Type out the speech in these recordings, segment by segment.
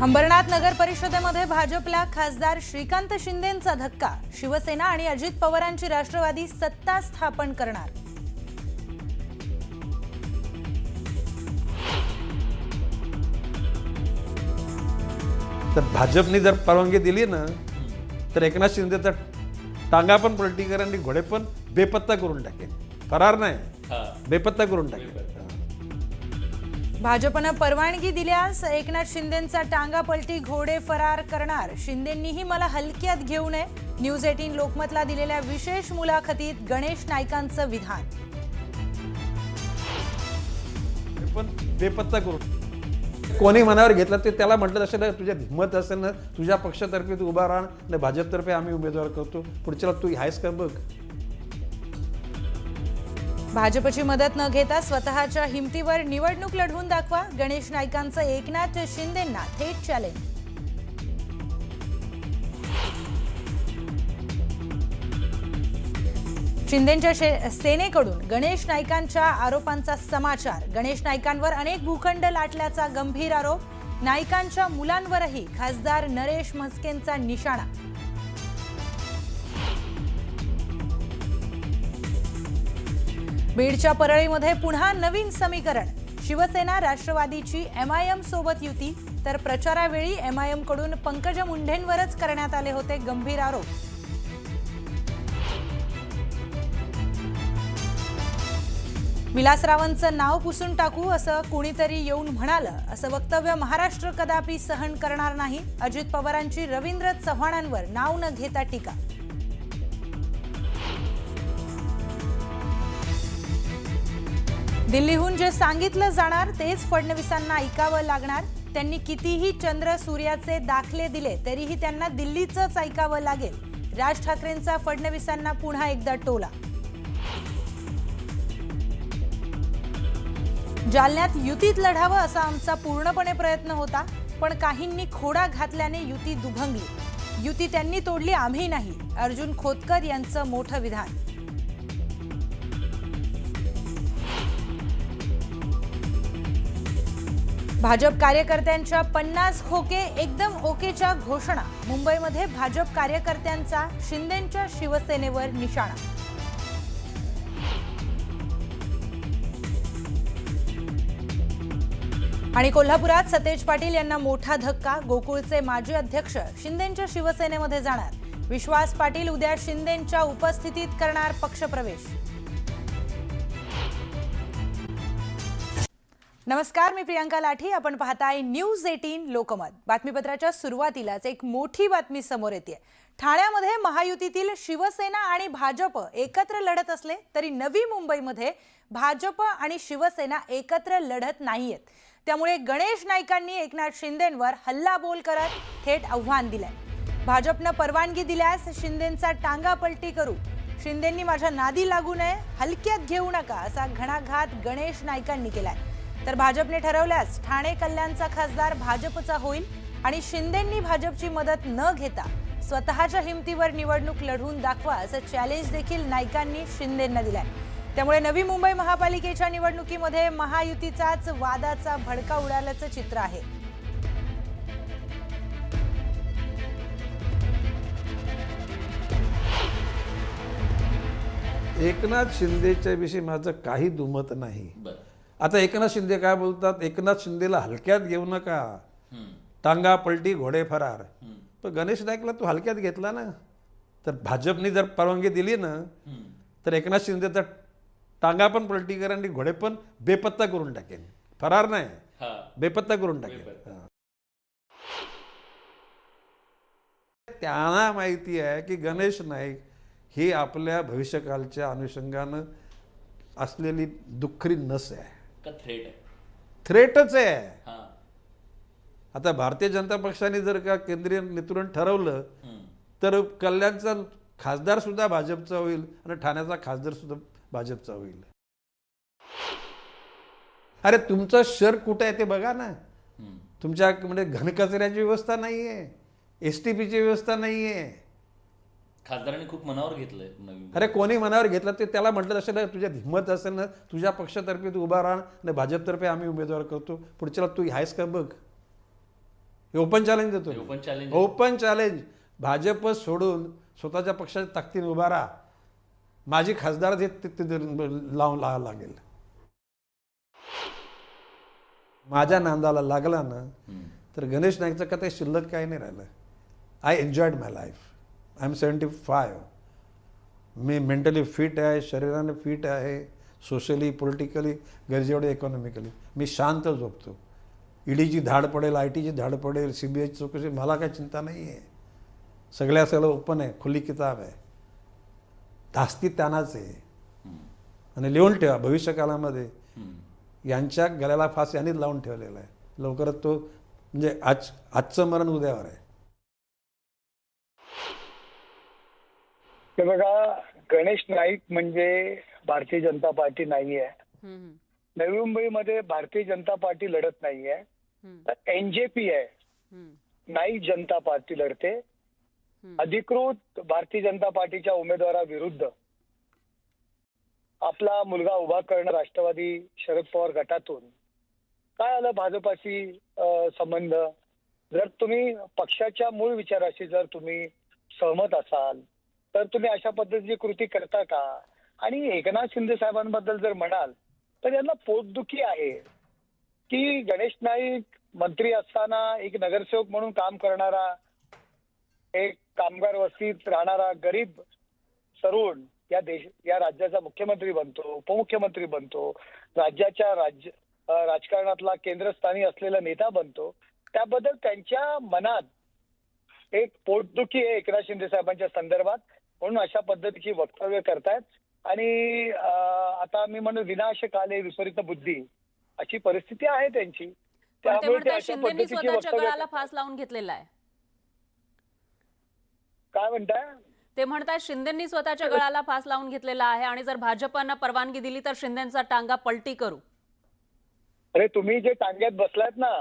अंबरनाथ नगर परिषदेमध्ये भाजपला खासदार श्रीकांत शिंदेंचा धक्का। शिवसेना आणि अजित पवारांची राष्ट्रवादी सत्ता स्थापन करणार। तर भाजपने जर परवानगी दिली ना तर एकनाथ शिंदेचा टांगा पण पलटी करेल आणि घोडे पण बेपत्ता करून टाकेल। फरार नाही, बेपत्ता करून टाकेल। भाजपने परवानगी दिल्यास एकनाथ शिंदेंचा टांगा पलटी घोडे फरार करणार। शिंदेंनीही मला हलक्यात घेऊ नये। न्यूज 18 लोकमतला दिलेल्या विशेष मुलाखतीत गणेश नाईकांचं विधान। पण बेपत्ता करून कोणी मनावर घेतला ते त्याला म्हटलं असेल तुझ्या हिंमत असेल ना तुझ्या पक्षातर्फे तू उभा राहा आणि भाजपतर्फे आम्ही उमेदवार करतो, पुढच्याला तू आहेस का बघ। भाजपची मदत न घेता स्वतःच्या हिमतीवर निवडणूक लढवून दाखवा। गणेश नाईकांचं एकनाथ शिंदेंना थेट चॅलेंज। शिंदेंच्या सेनेकडून गणेश नाईकांच्या आरोपांचा समाचार। गणेश नाईकांवर अनेक भूखंड लाटल्याचा गंभीर आरोप। नाईकांच्या मुलांवरही खासदार नरेश म्हस्केंचा निशाणा। बीडच्या परळीमध्ये पुन्हा नवीन समीकरण। शिवसेना राष्ट्रवादीची एमआयएम सोबत युती, तर प्रचारावेळी एमआयएम कडून पंकजा मुंढेंवरच करण्यात आले होते गंभीर आरोप। विलासरावांचं नाव पुसून टाकू असं कुणीतरी येऊन म्हणालं, असं वक्तव्य महाराष्ट्र कदापि सहन करणार नाही। अजित पवारांची रवींद्र चव्हाणांवर नाव न घेता टीका। दिल्लीहून जे सांगितलं जाणार तेच फडणवीसांना ऐकावं लागणार। त्यांनी कितीही चंद्र सूर्याचे दाखले दिले तरीही त्यांना दिल्लीचंच ऐकावं लागेल। राज ठाकरेंचा फडणवीसांना पुन्हा एकदा टोला। जालन्यात युतीत लढावं असा आमचा पूर्णपणे प्रयत्न होता, पण काहींनी खोडा घातल्याने युती दुभंगली। युती त्यांनी तोडली, आम्ही नाही। अर्जुन खोतकर यांचं मोठं विधान। भाजप कार्यकर्त्यांच्या 50 खोके एकदम ओकेच्या घोषणा। मुंबईमध्ये भाजप कार्यकर्त्यांचा शिंदेंच्या शिवसेनेवर निशाणा। आणि कोल्हापुरात सतेज पाटील यांना मोठा धक्का। गोकुळचे माजी अध्यक्ष शिंदेंच्या शिवसेनेमध्ये जाणार। विश्वास पाटील उद्या शिंदेंच्या उपस्थितीत करणार पक्षप्रवेश। नमस्कार, मी प्रियांका लाठी। आपण पाहताय न्यूज 18 लोकमत। बातमीपत्राच्या सुरुवातीलाच एक मोठी बातमी समोर येते। ठाण्यामध्ये महायुतीतील शिवसेना आणि भाजप एकत्र लढत असले तरी नवी मुंबईमध्ये भाजप आणि शिवसेना एकत्र लढत नाहीयेत। त्यामुळे गणेश नाईकांनी एकनाथ शिंदेंवर हल्लाबोल करत थेट आव्हान दिलंय। भाजपने परवानगी दिल्यास शिंदेंचा टांगा पलटी करू। शिंदेंनी माझ्या नादी लागू नये, हलक्यात घेऊ नका असा घणाघात गणेश नाईकांनी केलाय। तर भाजपने ठरवल्यास ठाणे कल्याणचा खासदार भाजपचा होईल आणि शिंदेंनी भाजपची मदत न घेता स्वतःच्या हिमतीवर निवडणूक लढवून दाखवा असं चॅलेंज देखील नाईकांनी शिंदेंना दिलाय। त्यामुळे नवी मुंबई महापालिकेच्या निवडणुकीमध्ये महायुतीचाच वादाचा भडका उडाल्याचं चित्र आहे। एकनाथ शिंदेच्या विषयी माझं काही दुमत नाही। आता एकनाथ शिंदे काय बोलतात, एकनाथ शिंदेला हलक्यात घेऊ नका, टांगा पलटी घोडे फरार। पण गणेश नाईकला तू हलक्यात घेतला ना, तर भाजपने जर परवानगी दिली ना तर एकनाथ शिंदेचा टांगा पण पलटी करेल आणि घोडे पण बेपत्ता करून टाकेल। फरार नाही, बेपत्ता करून टाकेल। त्यांना माहिती आहे की गणेश नाईक ही आपल्या भविष्यकालच्या अनुषंगानं असलेली दुःखरी नस आहे, थ्रेटच आहे। आता भारतीय जनता पक्षाने जर का केंद्रीय नेतृत्वाने ठरवलं तर कल्याणचा खासदार सुद्धा भाजपचा होईल आणि ठाण्याचा खासदार सुद्धा भाजपचा होईल। अरे तुमचं शहर कुठं आहे ते बघा ना। तुमच्या म्हणजे घनकचऱ्याची व्यवस्था नाहीये, एसटीपीची व्यवस्था नाहीये। खासदारांनी खूप मनावर घेतलंय नवीन। अरे कोणी मनावर घेतला ते त्याला म्हटलं असेल तुझ्या हिंमत असेल ना तुझ्या पक्षातर्फे तू उभा राहा आणि भाजपतर्फे आम्ही उमेदवार करतो, पुढच्याला तू आहेस का बघ। हे ओपन चॅलेंज देतो open challenge open challenge. Bhajap सोडून स्वतःच्या पक्षाच्या ताकदीने उभा राहा. माझी खासदार लावून लागेल. माझ्या नांदाला लागला ना तर गणेश नाईकचं का ते शिल्लक काही नाही राहिलं. I enjoyed my life. I am 75. मी मेंटली फिट आहे, शरीराने फिट आहे, सोशली पॉलिटिकली गरजेवढे इकॉनॉमिकली. मी शांत झोपतो. ईडीची धाड पडेल, ITची धाड पडेल, CBIची चौकशी, मला काही चिंता नाही आहे. सगळं ओपन आहे, खुली किताब आहे. धास्ती त्यांनाच आहे. आणि लिहून ठेवा भविष्यकाळामध्ये यांच्या गळ्याला फास यांनीच लावून ठेवलेला आहे. लवकरच तो म्हणजे आजचं मरण उद्यावर आहे. हे बघा, गणेश नाईक म्हणजे भारतीय जनता पार्टी नाहीये. नवी मुंबईमध्ये भारतीय जनता पार्टी लढत नाहीये, तर NJP आहे, नाईक जनता पार्टी लढते. अधिकृत भारतीय जनता पार्टीच्या उमेदवाराविरुद्ध आपला मुलगा उभा करणं राष्ट्रवादी शरद पवार गटातून काय आलं भाजपाशी संबंध. जर तुम्ही पक्षाच्या मूळ विचाराशी जर तुम्ही सहमत असाल तर तुम्ही अशा पद्धतीची कृती करता का. आणि एकनाथ शिंदे साहेबांबद्दल जर म्हणाल तर यांना पोटदुखी आहे की गणेश नाईक मंत्री असताना एक नगरसेवक म्हणून काम करणारा, एक कामगार वस्तीत राहणारा गरीब तरुण या राज्याचा मुख्यमंत्री बनतो, उपमुख्यमंत्री बनतो, राज्याच्या राजकारणातला केंद्रस्थानी असलेला नेता बनतो. त्याबद्दल त्यांच्या मनात एक पोटदुखी आहे एकनाथ शिंदे साहेबांच्या संदर्भात, म्हणून अशा पद्धतीची वक्तव्य करतायत. आणि आता मी म्हणतो विनाश काले विपरीत बुद्धी अशी परिस्थिती आहे त्यांची. त्यामुळे ते अशा पद्धतीची वक्तव्य फास लावून घेतलेला आहे. काय म्हणताय ते म्हणतात शिंदेंनी स्वतःच्या गळाला फास लावून घेतलेला आहे आणि जर भाजपनं परवानगी दिली तर शिंदेंचा टांगा पलटी करू. अरे तुम्ही जे टांग्यात बसलायत ना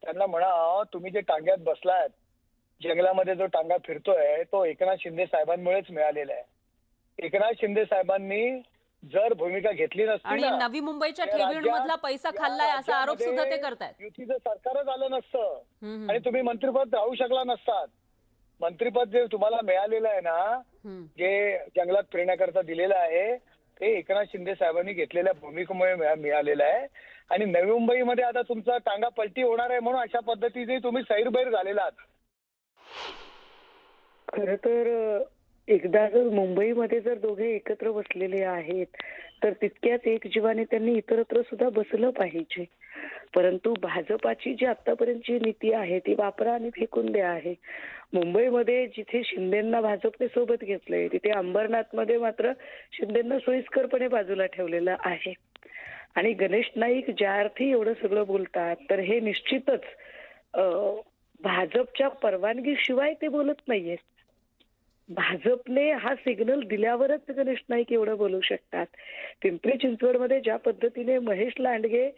त्यांना म्हणा, तुम्ही जे टांग्यात बसलायत, जंगलामध्ये जो टांगा फिरतोय तो एकनाथ शिंदे साहेबांमुळेच मिळालेला आहे. एकनाथ शिंदे साहेबांनी जर भूमिका घेतली नसती आणि नवी मुंबईच्या ठेवींमधला पैसा खाल्लाय असा आरोप सुद्धा ते करतायत. युतीचं सरकारच आलं नसतं आणि तुम्ही मंत्रिपद राहू शकला नसतात. मंत्रिपद जे तुम्हाला मिळालेलं आहे ना, जे जंगलात फिरण्याकरता दिलेलं आहे, ते एकनाथ शिंदे साहेबांनी घेतलेल्या भूमिकेमुळे मिळालेलं आहे. आणि नवी मुंबईमध्ये आता तुमचा टांगा पलटी होणार आहे म्हणून अशा पद्धतीने तुम्ही सैरभैर झालेला आहात. खरं तर एकदा जर मुंबईमध्ये जर दोघे एकत्र बसलेले आहेत तर तितक्याच एक जीवाने त्यांनी इतरत्र सुद्धा बसलं पाहिजे. परंतु भाजपाची जी आतापर्यंतची नीती आहे ती वापरा आणि फेकून द्या आहे. मुंबईमध्ये जिथे शिंदेंना भाजपने सोबत घेतलंय तिथे अंबरनाथमध्ये मात्र शिंदेंना सोयीस्करपणे बाजूला ठेवलेलं आहे. आणि गणेश नाईक ज्या अर्थी एवढं सगळं बोलतात तर हे निश्चितच भाजपच्या परवानगीशिवाय ते बोलत नाहीयेत. भाजपने हा सिग्नल दिल्यावरच गणेश नाईक एवढं बोलू शकतात. पिंपरी चिंचवडमध्ये ज्या पद्धतीने महेश लांडगे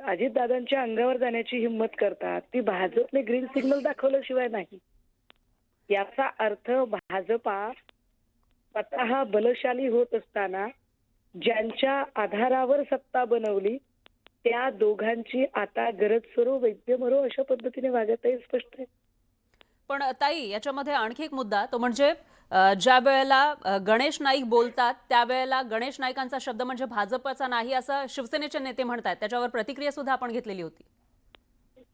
अजितदादांच्या अंगावर जाण्याची हिंमत करतात ती भाजपने ग्रीन सिग्नल दाखवल्याशिवाय नाही. याचा अर्थ भाजपा स्वतः बलशाली होत असताना ज्यांच्या आधारावर सत्ता बनवली त्या दोघांची आता गरज सरो वैद्य मरो अशा पद्धतीने वागत आहे स्पष्ट आहे. पण ताई याच्यामध्ये आणखी एक मुद्दा तो म्हणजे ज्या वेळेला गणेश नाईक बोलतात त्यावेळेला गणेश नाईकांचा शब्द म्हणजे भाजपचा नाही असं शिवसेनेचे नेते म्हणतात. त्याच्यावर प्रतिक्रिया सुद्धा आपण घेतलेली होती.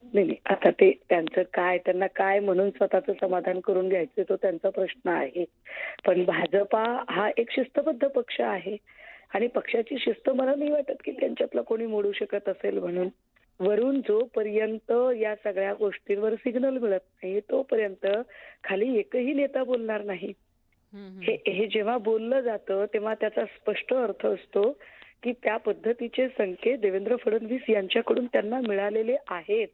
नाही, आता ते त्यांचं काय, त्यांना काय म्हणून स्वतःचं समाधान करून घ्यायचं तो त्यांचा प्रश्न आहे. पण भाजपा हा एक शिस्तबद्ध पक्ष आहे आणि पक्षाची शिस्त मला नाही वाटत की त्यांच्यातला कोणी मोडू शकत असेल. म्हणून वरून जोपर्यंत या सगळ्या गोष्टींवर सिग्नल मिळत नाही तोपर्यंत खाली एकही नेता बोलणार नाही. हे जेव्हा बोललं जातं तेव्हा त्याचा स्पष्ट अर्थ असतो की त्या पद्धतीचे संकेत देवेंद्र फडणवीस यांच्याकडून त्यांना मिळालेले आहेत.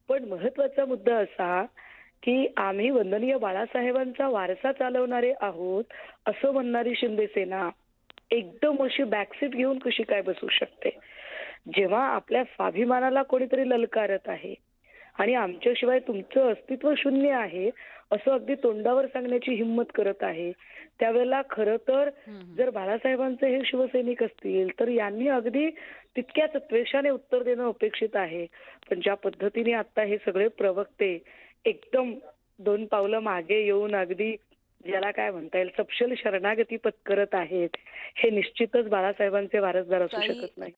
पण महत्वाचा मुद्दा असा की आम्ही वंदनीय बाळासाहेबांचा वारसा चालवणारे आहोत असं म्हणणारी शिंदे सेना एकदम अशी बॅकसीट घेऊन कशी काय बसू शकते. जेव्हा आपल्या स्वाभिमानाला कोणीतरी ललकारत आहे, आणि आमच्याशिवाय तुमचं अस्तित्व शून्य आहे असं अगदी तोंडावर सांगण्याची हिंमत करत आहे, त्यावेळेला खरं तर जर बाळासाहेबांचे हे शिवसैनिक असतील तर यांनी अगदी तितक्याच द्वेषाने उत्तर देणं अपेक्षित आहे. पण ज्या पद्धतीने आता हे सगळे प्रवक्ते एकदम 2 पावलं मागे येऊन अगदी ज्याला काय म्हणता येईल सपशेल शरणागती पत्करत आहेत, हे निश्चितच बाळासाहेबांचे वारसदार असू ताई, शकत नाही.